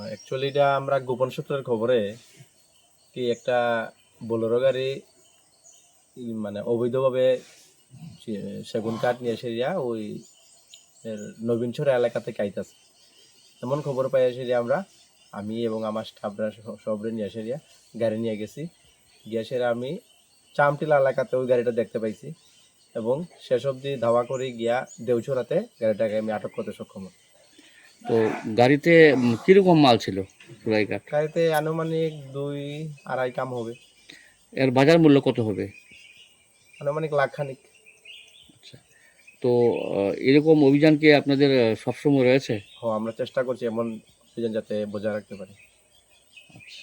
Actually এটা আমরা গোপন সূত্রের খবরে কি একটা বোলেরো গাড়ি মানে অবৈধভাবে সেগুন কাঠ নিয়ে এসে ওই নবীনছড়া এলাকা থেকে আইতাছে এমন খবর পাই এসে আমি এবং আমার স্টাফরা সবরে নিয়ে এসে গাড়ি নিয়ে গেছি গিয়ে আমি চামটিলা এলাকাতে ওই গাড়িটা দেখতে পাইছি এবং শেষ অবধি ধাওয়া করে গিয়া দেউছড়াতে গাড়িটাকে আমি আটক করতে সক্ষম হই। তো গাড়িতে কিরকম মাল ছিল? গাড়িতে আনুমানিক 2-2.5 কাম হবে। এর বাজার মূল্য কত হবে? আনুমানিক লাখখানিক। আচ্ছা, তো এরকম অভিযান কি আপনাদের সবসময় রয়েছে? আমরা চেষ্টা করছি এমন অভিযান যাতে বজায় রাখতে পারি। আচ্ছা।